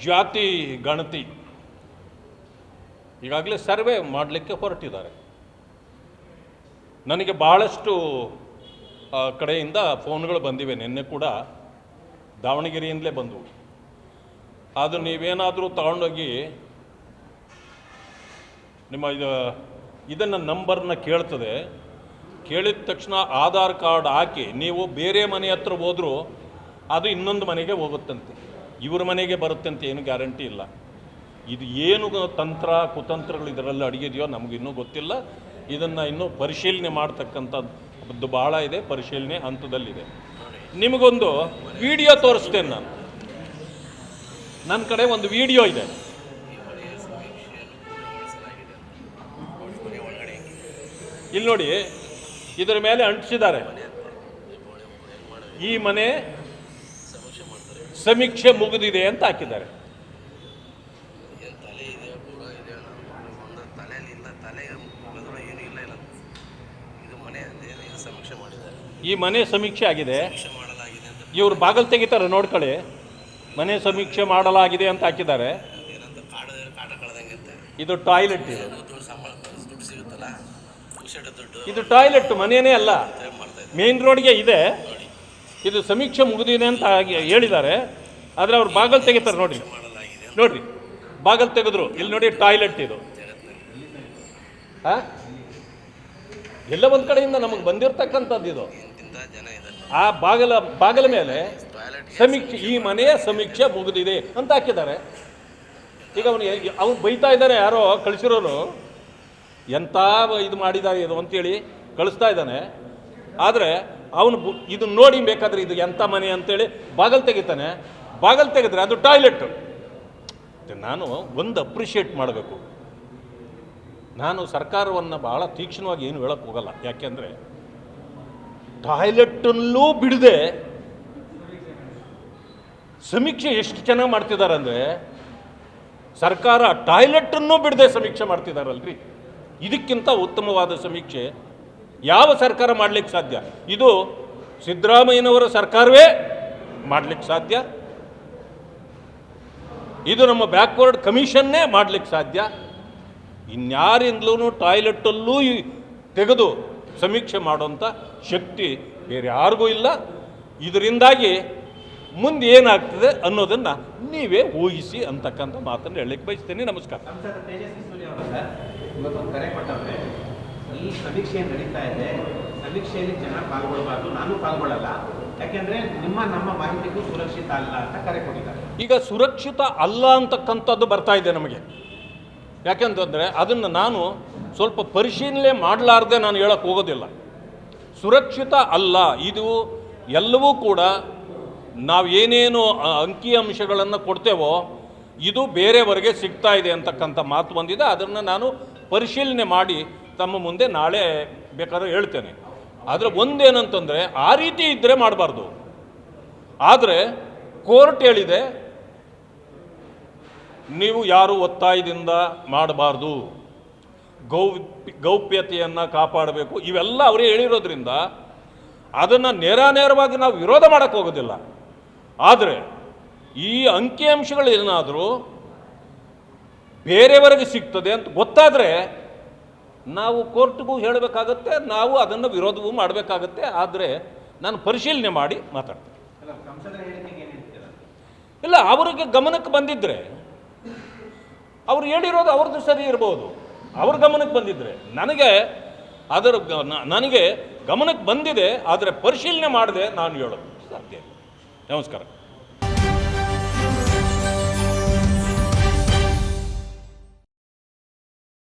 ಜಾತಿ ಗಣತಿ ಈಗಾಗಲೇ ಸರ್ವೆ ಮಾಡಲಿಕ್ಕೆ ಹೊರಟಿದ್ದಾರೆ. ನನಗೆ ಬಹಳಷ್ಟು ಕಡೆಯಿಂದ ಫೋನ್ಗಳು ಬಂದಿವೆ. ನಿನ್ನೆ ಕೂಡ ದಾವಣಗೆರೆಯಿಂದಲೇ ಬಂದವು. ಅದು ನೀವೇನಾದರೂ ತಗೊಂಡೋಗಿ ನಿಮ್ಮ ಇದನ್ನು ನಂಬರ್ನ ಕೇಳ್ತದೆ. ಕೇಳಿದ ತಕ್ಷಣ ಆಧಾರ್ ಕಾರ್ಡ್ ಹಾಕಿ ನೀವು ಬೇರೆ ಮನೆ ಹತ್ರ ಹೋದರೂ ಅದು ಇನ್ನೊಂದು ಮನೆಗೆ ಹೋಗುತ್ತಂತೆ, ಇವ್ರ ಮನೆಗೆ ಬರುತ್ತಂತೆ, ಏನು ಗ್ಯಾರಂಟಿ ಇಲ್ಲ. ಇದು ಏನು ತಂತ್ರ ಕುತಂತ್ರಗಳು ಇದರಲ್ಲಿ ಅಡಗಿದೆಯೋ ನಮಗಿನ್ನೂ ಗೊತ್ತಿಲ್ಲ. ಇದನ್ನು ಇನ್ನೂ ಪರಿಶೀಲನೆ ಮಾಡ್ತಕ್ಕಂಥದ್ದು ಭಾಳ ಇದೆ, ಪರಿಶೀಲನೆ ಹಂತದಲ್ಲಿದೆ. ನಿಮಗೊಂದು ವಿಡಿಯೋ ತೋರಿಸ್ತೇನೆ ನಾನು. ನನ್ನ ಕಡೆ ಒಂದು ವಿಡಿಯೋ ಇದೆ. ಇಲ್ಲಿ ನೋಡಿ, ಇದರ ಮೇಲೆ ಅಂಟಿಸಿದ್ದಾರೆ, ಈ ಮನೆ ಸಮೀಕ್ಷೆ ಮುಗಿದಿದೆ ಅಂತ ಹಾಕಿದ್ದಾರೆ. ಈ ಮನೆ ಸಮೀಕ್ಷೆ ಆಗಿದೆ. ಇವರು ಬಾಗಲ್ ತೆಗಿತಾರೆ, ನೋಡ್ಕೊಳ್ಳಿ. ಮನೆ ಸಮೀಕ್ಷೆ ಮಾಡಲಾಗಿದೆ ಅಂತ ಹಾಕಿದ್ದಾರೆ. ಇದು ಟಾಯ್ಲೆಟ್, ಇದು ಟಾಯ್ಲೆಟ್ ಮನೆಯೇ ಅಲ್ಲ, ಮೇನ್ ರೋಡ್ಗೆ ಇದೆ. ಇದು ಸಮೀಕ್ಷೆ ಮುಗಿದಿದೆ ಅಂತ ಹೇಳಿದ್ದಾರೆ. ಆದರೆ ಅವ್ರು ಬಾಗಲ್ ತೆಗಿತಾರೆ, ನೋಡ್ರಿ ನೋಡ್ರಿ, ಬಾಗಲ್ ತೆಗೆದ್ರು. ಇಲ್ಲಿ ನೋಡಿ ಟಾಯ್ಲೆಟ್ ಇದು. ಎಲ್ಲ ಒಂದು ಕಡೆಯಿಂದ ನಮಗೆ ಬಂದಿರತಕ್ಕಂಥದ್ದು ಇದು. ಆ ಬಾಗಲ ಮೇಲೆ ಸಮೀಕ್ಷೆ, ಈ ಮನೆಯ ಸಮೀಕ್ಷೆ ಮುಗಿದಿದೆ ಅಂತ ಹಾಕಿದ್ದಾರೆ. ಈಗ ಅವನು ಬೈತಾ ಇದ್ದಾರೆ, ಯಾರೋ ಕಳಿಸಿರೋರು, ಎಂಥ ಇದು ಮಾಡಿದ್ದಾರೆ ಇದು ಅಂತೇಳಿ ಕಳಿಸ್ತಾ ಇದ್ದಾನೆ. ಆದರೆ ಅವನು ಇದನ್ನು ನೋಡಿ ಬೇಕಾದರೆ ಇದು ಎಂಥ ಮನೆ ಅಂತೇಳಿ ಬಾಗಲ್ ತೆಗಿತಾನೆ. ಬಾಗಲ್ ತೆಗೆದ್ರೆ ಅದು ಟಾಯ್ಲೆಟ್. ನಾನು ಒಂದು ಅಪ್ರಿಷಿಯೇಟ್ ಮಾಡಬೇಕು. ನಾನು ಸರ್ಕಾರವನ್ನು ಭಾಳ ತೀಕ್ಷ್ಣವಾಗಿ ಏನು ಹೇಳಕ್ಕೆ ಹೋಗಲ್ಲ. ಯಾಕೆಂದರೆ ಟಾಯ್ಲೆಟಲ್ಲೂ ಬಿಡದೆ ಸಮೀಕ್ಷೆ ಎಷ್ಟು ಚೆನ್ನಾಗಿ ಮಾಡ್ತಿದ್ದಾರೆ ಅಂದರೆ, ಸರ್ಕಾರ ಟಾಯ್ಲೆಟನ್ನು ಬಿಡದೆ ಸಮೀಕ್ಷೆ ಮಾಡ್ತಿದ್ದಾರಲ್ರಿ. ಇದಕ್ಕಿಂತ ಉತ್ತಮವಾದ ಸಮೀಕ್ಷೆ ಯಾವ ಸರ್ಕಾರ ಮಾಡಲಿಕ್ಕೆ ಸಾಧ್ಯ? ಇದು ಸಿದ್ದರಾಮಯ್ಯನವರ ಸರ್ಕಾರವೇ ಮಾಡಲಿಕ್ಕೆ ಸಾಧ್ಯ. ಇದು ನಮ್ಮ ಬ್ಯಾಕ್ವರ್ಡ್ ಕಮಿಷನ್ನೇ ಮಾಡಲಿಕ್ಕೆ ಸಾಧ್ಯ. ಇನ್ಯಾರಿಂದಲೂ ಟಾಯ್ಲೆಟಲ್ಲೂ ತೆಗೆದು ಸಮೀಕ್ಷೆ ಮಾಡೋಂಥ ಶಕ್ತಿ ಬೇರೆ ಯಾರಿಗೂ ಇಲ್ಲ. ಇದರಿಂದಾಗಿ ಮುಂದೆ ಏನಾಗ್ತದೆ ಅನ್ನೋದನ್ನು ನೀವೇ ಊಹಿಸಿ ಅಂತಕ್ಕಂಥ ಮಾತನ್ನು ಹೇಳಲಿಕ್ಕೆ ಬಯಸ್ತೇನೆ. ನಮಸ್ಕಾರ. ಇವತ್ತೊಂದು ಕರೆ ಕೊಟ್ಟವ್ರೆ, ಈ ಸಮೀಕ್ಷೆ ನಡೀತಾ ಇದೆ, ಸಮೀಕ್ಷೆಯಲ್ಲಿ ಜನ ಪಾಲ್ಗೊಳ್ಬಾರ್ದು, ನಾನು ಪಾಲ್ಗೊಳ್ಳಲ್ಲ, ಯಾಕೆಂದರೆ ನಮ್ಮ ಮಾಹಿತಿಗೂ ಸುರಕ್ಷಿತ ಅಲ್ಲ ಅಂತ ಕರೆ ಕೊಟ್ಟಿದ್ದಾರೆ. ಈಗ ಸುರಕ್ಷಿತ ಅಲ್ಲ ಅಂತಕ್ಕಂಥದ್ದು ಬರ್ತಾ ಇದೆ ನಮಗೆ. ಯಾಕೆಂತಂದರೆ ಅದನ್ನು ನಾನು ಸ್ವಲ್ಪ ಪರಿಶೀಲನೆ ಮಾಡಲಾರ್ದೆ ನಾನು ಹೇಳಕ್ಕೆ ಹೋಗೋದಿಲ್ಲ. ಸುರಕ್ಷಿತ ಅಲ್ಲ, ಇದು ಎಲ್ಲವೂ ಕೂಡ ನಾವು ಏನೇನು ಅಂಕಿಅಂಶಗಳನ್ನು ಕೊಡ್ತೇವೋ ಇದು ಬೇರೆಯವರಿಗೆ ಸಿಗ್ತಾ ಇದೆ ಅಂತಕ್ಕಂಥ ಮಾತು ಬಂದಿದೆ. ಅದನ್ನು ನಾನು ಪರಿಶೀಲನೆ ಮಾಡಿ ತಮ್ಮ ಮುಂದೆ ನಾಳೆ ಬೇಕಾದ್ರೆ ಹೇಳ್ತೇನೆ. ಆದರೆ ಒಂದೇನಂತಂದರೆ, ಆ ರೀತಿ ಇದ್ದರೆ ಮಾಡಬಾರ್ದು. ಆದರೆ ಕೋರ್ಟ್ ಹೇಳಿದೆ, ನೀವು ಯಾರು ಒತ್ತಾಯದಿಂದ ಮಾಡಬಾರ್ದು, ಗೌಪ್ಯತೆಯನ್ನು ಕಾಪಾಡಬೇಕು, ಇವೆಲ್ಲ ಅವರೇ ಹೇಳಿರೋದ್ರಿಂದ ಅದನ್ನು ನೇರವಾಗಿ ನಾವು ವಿರೋಧ ಮಾಡೋಕ್ಕೆ ಹೋಗೋದಿಲ್ಲ. ಆದರೆ ಈ ಅಂಕಿಅಂಶಗಳು ಏನಾದರೂ ಬೇರೆಯವರಿಗೆ ಸಿಗ್ತದೆ ಅಂತ ಗೊತ್ತಾದರೆ ನಾವು ಕೋರ್ಟ್ಗೂ ಹೇಳಬೇಕಾಗತ್ತೆ, ನಾವು ಅದನ್ನು ವಿರೋಧವೂ ಮಾಡಬೇಕಾಗತ್ತೆ. ಆದರೆ ನಾನು ಪರಿಶೀಲನೆ ಮಾಡಿ ಮಾತಾಡ್ತೇನೆ. ಇಲ್ಲ, ಅವರಿಗೆ ಗಮನಕ್ಕೆ ಬಂದಿದ್ದರೆ, ಅವ್ರು ಹೇಳಿರೋದು ಅವ್ರದ್ದು ಸರಿ ಇರ್ಬೋದು, ಅವ್ರ ಗಮನಕ್ಕೆ ಬಂದಿದ್ದರೆ. ನನಗೆ ಗಮನಕ್ಕೆ ಬಂದಿದೆ, ಆದರೆ ಪರಿಶೀಲನೆ ಮಾಡದೆ ನಾನು ಹೇಳೋದು ಸಾಧ್ಯ. ನಮಸ್ಕಾರ.